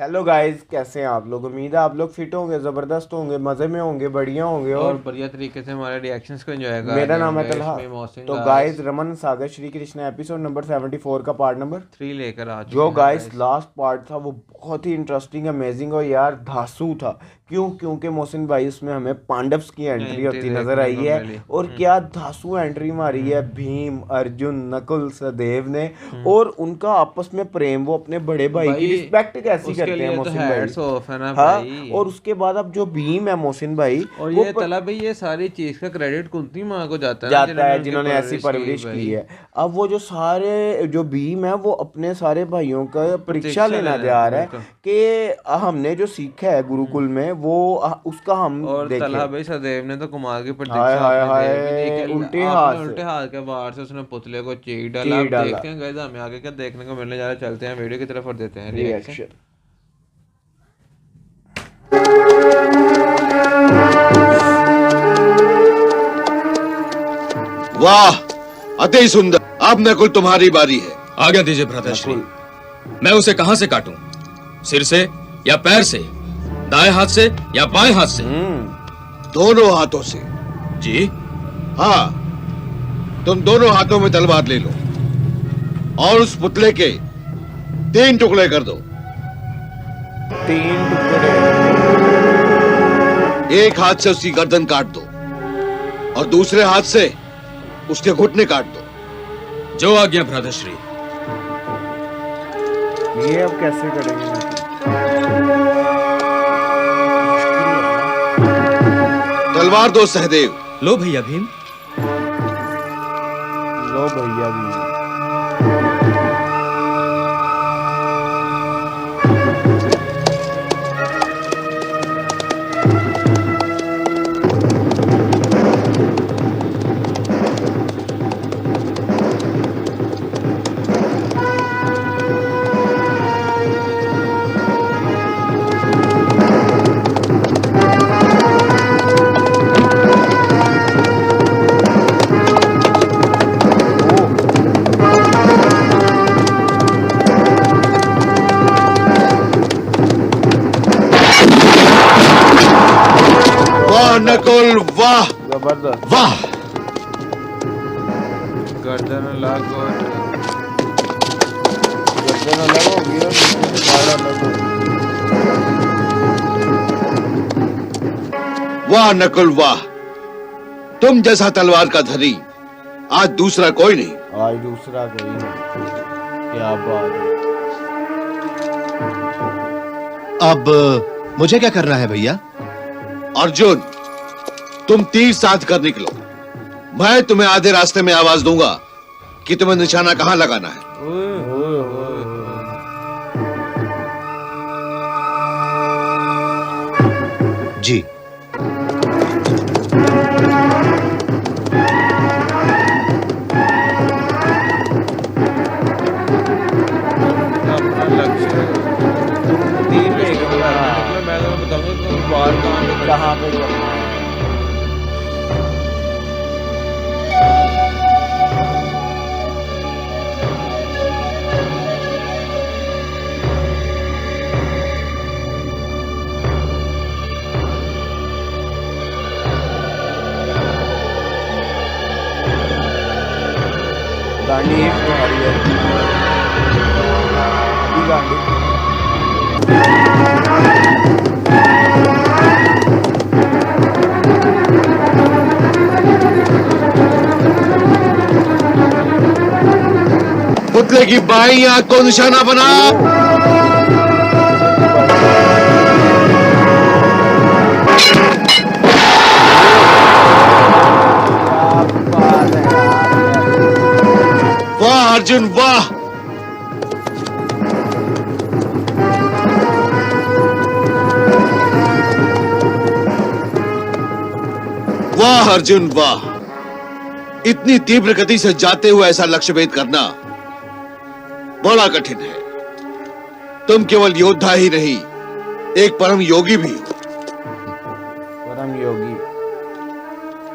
Hello guys, कैसे हैं आप लोग। उम्मीद है आप लोग फिट होंगे, ज़बरदस्त होंगे, मज़े में होंगे, बढ़िया होंगे और और बढ़िया तरीके से हमारे रिएक्शंस को एंजॉय कर मेरा रहे नाम है होंगे तलहा। इसमें मोहसिन तो गाइस गाइस, रमन सागर श्री कृष्ण एपिसोड नंबर 74 का पार्ट नंबर 3 लेकर आ चुके जो हैं गाइस गाइस। लास्ट पार्ट था वो बहुत ही इंटरेस्टिंग, अमेजिंग और यार धांसू था। क्यों? क्योंकि मोहसिन भाई उसमें हमें पांडव्स की एंट्री एंट्री होती नजर देखने आई को है। मिली। और क्या धांसू एंट्री मारी है भीम, अर्जुन, नकुल, सहदेव ने। और उनका आपस में प्रेम, वो अपने बड़े भाई की भाई रिस्पेक्ट कैसी उसके करते हैं लिए तो मोहसिन भाई। हैट्स ऑफ है ना हाँ, भाई। और उसके बाद अब जो भीम है मोहसिन भाई और वो ये तला भाई, ये सारी चीज का क्रेडिट कुंती माँ को जाता है ना, जाता जिन्होंने है, उनकी जिन्होंने ऐसी परवरिश की परवरिश की भाई। है। अब वो जो सारे जो भीम है वो अपने सारे भाइयों का परीक्षा प्रतीक्षा लेना लेने जा आते रहा है बिल्कुल। कि हमने जो सीखा है गुरुकुल में वो उसका हम और देखें। तलहा भाई सदैव ने तो कुमार की हाय प्रतीक्षा हाय आपने दे भी हाय, देखी। उल्टे आपने हाथ से उल्टे हाथ के वार से उसने पुतले को चीर डाला। चीर अब डाला। देखते हैं गाइस हमें आगे क्या देखने को मिलने जा रहा है। चलते हैं वीडियो की तरफ और देते हैं रिएक्शन। रिएक्शन। वाह, अति सुंदर। अब नकुल तुम्हारी बारी है। आज्ञा दीजिए भ्राताश्री। नकुल। मैं उसे कहां से काटूं? सिर से या पैर से? दाएं हाथ से या बाएं हाथ से? दोनों हाथों से। जी। हाँ, तुम दोनों हाथों में तलवार ले लो और उस पुतले के 3 टुकड़े कर दो। 3 टुकड़े। एक हाथ से उसकी गर्दन काट दो और दूसरे हाथ से उसके घुटने काट दो। जो आज्ञा भ्राताश्री। ये अब कैसे करेंगे? तलवार दो सहदेव। लो भैया भीम। लो भैया भी। वाह नकुल, वाह जबरदस्त। वाह। गर्दन अलग और गर्दन अलग होगी और नीचे से गाढ़ा अलग होगी। वाह नकुल, वाह। तुम जैसा तलवार का धनी आज दूसरा कोई नहीं। आज दूसरा कोई नहीं। क्या बात है। अब मुझे क्या करना है भैया? अर्जुन, तुम तीर साध कर निकलो। मैं तुम्हें आधे रास्ते में आवाज दूंगा कि तुम्हें निशाना कहां लगाना है। जी। अपना लक्ष्य तीर लेके मतलब मैं तुम्हें बताऊंगा कि वार कहाँ पे करना है। गांडी एक तुम्हारी है। ये गांडी। पुतले की बाईं आंख को निशाना बना। क्या बात है यार। वाह अर्जुन, वाह। वाह अर्जुन, वाह। इतनी तीव्र गति से जाते हुए ऐसा लक्ष्य भेद करना बड़ा कठिन है। तुम केवल योद्धा ही नहीं, एक परम योगी भी हो। परम योगी।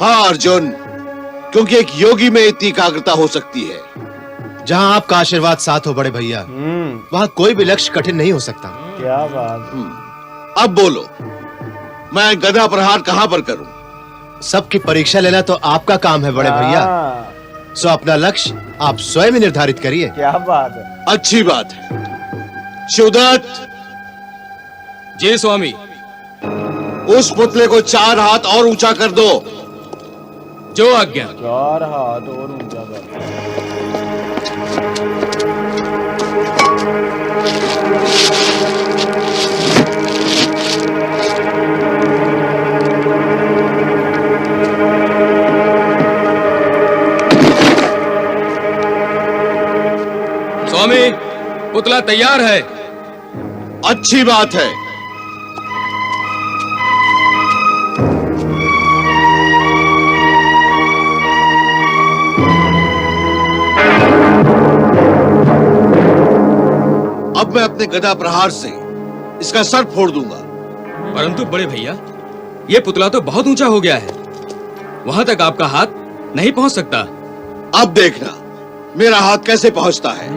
हाँ अर्जुन, क्योंकि एक योगी में इतनी एकाग्रता हो सकती है। जहां आपका आशीर्वाद साथ हो बड़े भैया, वहां कोई भी लक्ष्य कठिन नहीं हो सकता। क्या बात। अब बोलो, मैं गदा प्रहार कहां पर करूं? सबकी परीक्षा लेना तो आपका काम है बड़े भैया। हाँ, सो अपना लक्ष्य आप स्वयं ही निर्धारित करिए। क्या बात है। अच्छी बात है। शिवदत्त, जी स्वामी। उस पुतले को 4 हाथ और ऊंचा कर दो। जो आज्ञा। 4 हाथ और ऊंचा कर। स्वामी, पुतला तैयार है। अच्छी बात है। अब मैं अपने गदा प्रहार से इसका सर फोड़ दूंगा। परंतु बड़े भैया, ये पुतला तो बहुत ऊंचा हो गया है, वहां तक आपका हाथ नहीं पहुंच सकता। अब देखना मेरा हाथ कैसे पहुंचता है।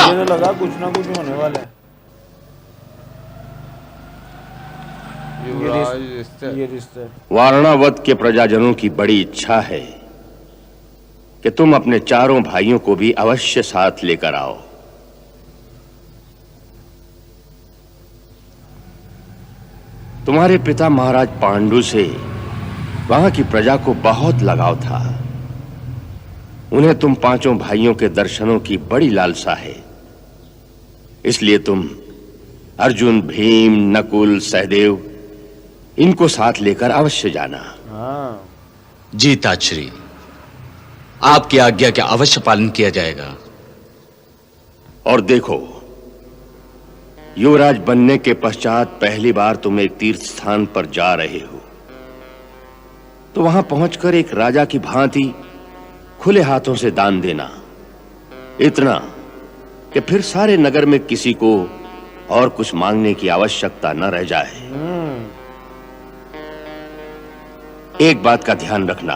मुझे तो लगा कुछ ना कुछ होने वाला है। युवराज रिश्ते। ये रिश्ते। वारणावत के प्रजाजनों की बड़ी इच्छा है कि तुम अपने चारों भाइयों को भी अवश्य साथ लेकर आओ। तुम्हारे पिता महाराज पांडु से वहां की प्रजा को बहुत लगाव था। उन्हें तुम पांचों भाइयों के दर्शनों की बड़ी लालसा है, इसलिए तुम अर्जुन, भीम, नकुल, सहदेव इनको साथ लेकर अवश्य जाना। हाँ। जी ताजश्री, आपकी आज्ञा का अवश्य पालन किया जाएगा। और देखो, युवराज बनने के पश्चात पहली बार तुम एक तीर्थ स्थान पर जा रहे हो, तो वहां पहुंचकर एक राजा की भांति खुले हाथों से दान देना, इतना कि फिर सारे नगर में किसी को और कुछ मांगने की आवश्यकता न रह जाए। एक बात का ध्यान रखना,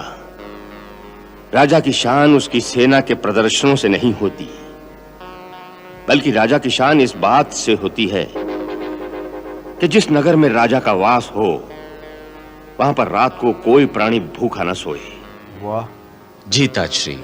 राजा की शान उसकी सेना के प्रदर्शनों से नहीं होती, बल्कि राजा की शान इस बात से होती है कि जिस नगर में राजा का वास हो, वहां पर रात को कोई प्राणी भूखा न सोए। वाह। जी ताजश्री।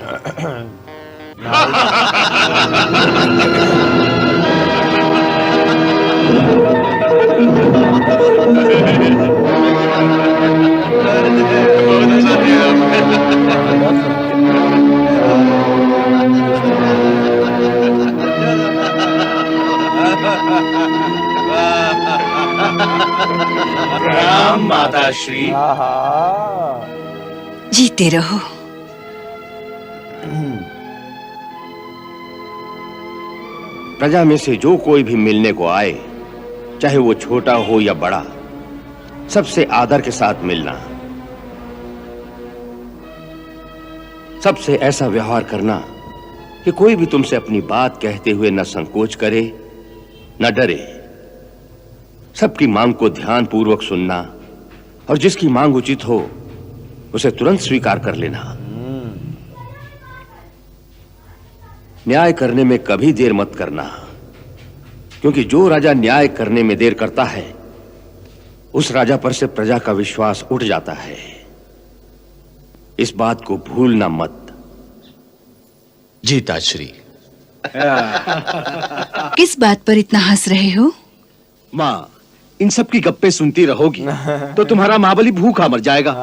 राम माता श्री। जीते रहो। प्रजा में से जो कोई भी मिलने को आए, चाहे वो छोटा हो या बड़ा, सबसे आदर के साथ मिलना, सबसे ऐसा व्यवहार करना कि कोई भी तुमसे अपनी बात कहते हुए न संकोच करे न डरे। सबकी मांग को ध्यान पूर्वक सुनना और जिसकी मांग उचित हो उसे तुरंत स्वीकार कर लेना। न्याय करने में कभी देर मत करना, क्योंकि जो राजा न्याय करने में देर करता है उस राजा पर से प्रजा का विश्वास उठ जाता है। इस बात को भूलना मत। जी ताजश्री। किस बात पर इतना हंस रहे हो? माँ, इन सब की गप्पे सुनती रहोगी तो तुम्हारा महाबली भूखा मर जाएगा।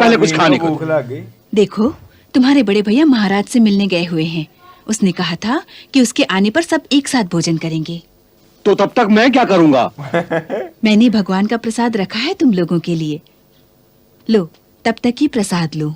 पहले कुछ खाने को भूख लग गई। देखो, तुम्हारे बड़े भैया महाराज से मिलने गए हुए हैं। उसने कहा था कि उसके आने पर सब एक साथ भोजन करेंगे। तो तब तक मैं क्या करूंगा? मैंने भगवान का प्रसाद रखा है तुम लोगों के लिए। लो, तब तक ही प्रसाद लो।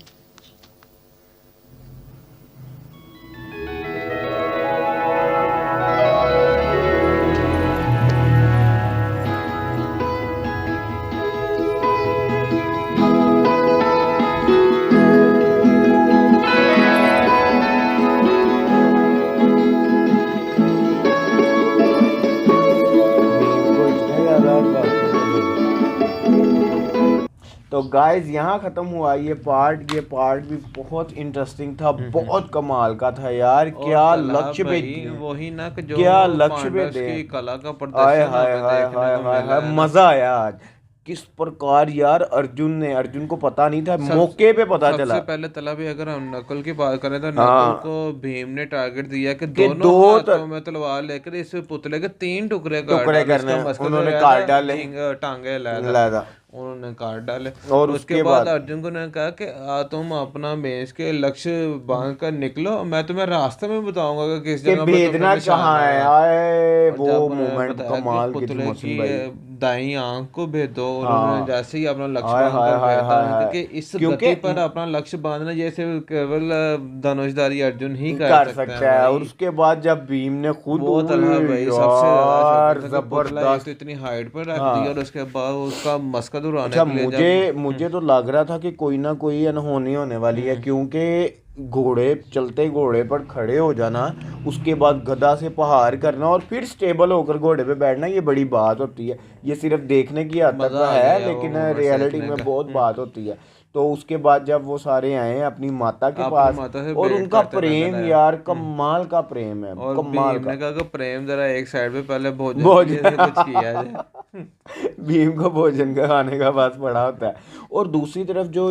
तो गाइस यहाँ खत्म हुआ ये पार्ट भी बहुत इंटरेस्टिंग था, बहुत कमाल का था यार। क्या लक्ष्य पे वही ना कि जो क्या लक्ष्य पे पांडव दे की कला का आय प्रदर्शन हाय हमें हाय देखने हाय को हाय मिला हाय है ना। मजा आया आज। किस प्रकार यार अर्जुन को पता नहीं था, मौके पे पता चला। सबसे पहले तला भी अगर हम नकुल की बात करें तो हाँ। नकुल को भीम ने टारगेट दिया कि कि दोनों दो हाथों में तलवार लेकर इस पुतले के 3 टुकड़े टुकड़े करने, उन्होंने काट डाले। टांगे लादा उन्होंने काट डाले। और उसके बाद अर्जुन को ने कहा कि तुम अपना बेस के लक्ष्य बांध कर निकलो, मैं तुम्हें रास्ते में बताऊंगा कि किस जगह पर भेजना कहाँ है। आए वो मोमेंट कमाल की थी पुतले मोहसिन की भाई। दाई आंख को भेदो। और हाँ। उन्होंने जैसे ही अपना लक्ष्य हाय बांध हाय कर हाय भेजा, हाय हाय। क्योंकि इस क्योंकि गति पर अपना लक्ष्य बांधना जैसे केवल धनुषधारी अर्जुन ही कर सकता है। और उसके बाद जब भीम ने खुद वो तलहा भाई सबसे यार ज्यादा जबरदस्त। तो इतनी हाइट पर रख हाँ। दिया और उसके बाद उसका मस्कत उड़ाने अच्छा, के लिए मुझे तो लग रहा था कि कोई ना कोई अनहोनी होने वाली है, क्योंकि चलते घोड़े पर खड़े हो जाना, उसके बाद गदा से प्रहार करना और फिर स्टेबल होकर घोड़े पे बैठना, ये बड़ी बात होती है। ये सिर्फ देखने की हद तक मजा आ है, गया लेकिन वो रियलिटी देखने में का। बहुत बात होती है। तो उसके बाद जब वो सारे आए अपनी माता के अपनी पास माता से और भेंट उनका करते प्रेम नजर आए। यार कमाल का प्रेम है, और कमाल भीम ने का। कहा कि प्रेम जरा एक साइड पे पहले भोजन भोजन। के लिए कुछ किया जाए। भीम को भोजन का खाने का बस पड़ा होता है। और दूसरी तरफ जो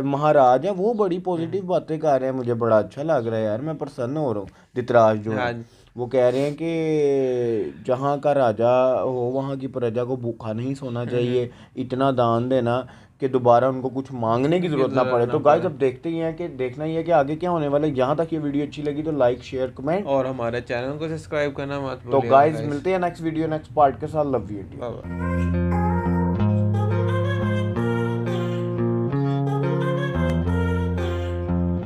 महाराज है वो बड़ी पॉजिटिव बातें कर रहे हैं, मुझे बड़ा अच्छा लग रहा है यार, मैं प्रसन्न हो रहा हूँ। धृतराज जो हाँ है जी। वो कह रहे हैं कि जहाँ का राजा हो वहाँ की प्रजा को भूखा नहीं सोना चाहिए, इतना दान देना कि दोबारा उनको कुछ मांगने की जरूरत ना पड़े। तो गाइस अब देखते ही हैं कि देखना ही है कि आगे क्या होने वाला है। यहाँ तक ये वीडियो अच्छी लगी तो लाइक शेयर कमेंट, और हमारे चैनल को सब्सक्राइब करना मत तो भूलिएगा गाइस मिलते हैं नेक्स्ट वीडियो नेक्स्ट पार्ट के साथ। Love you. Bye bye.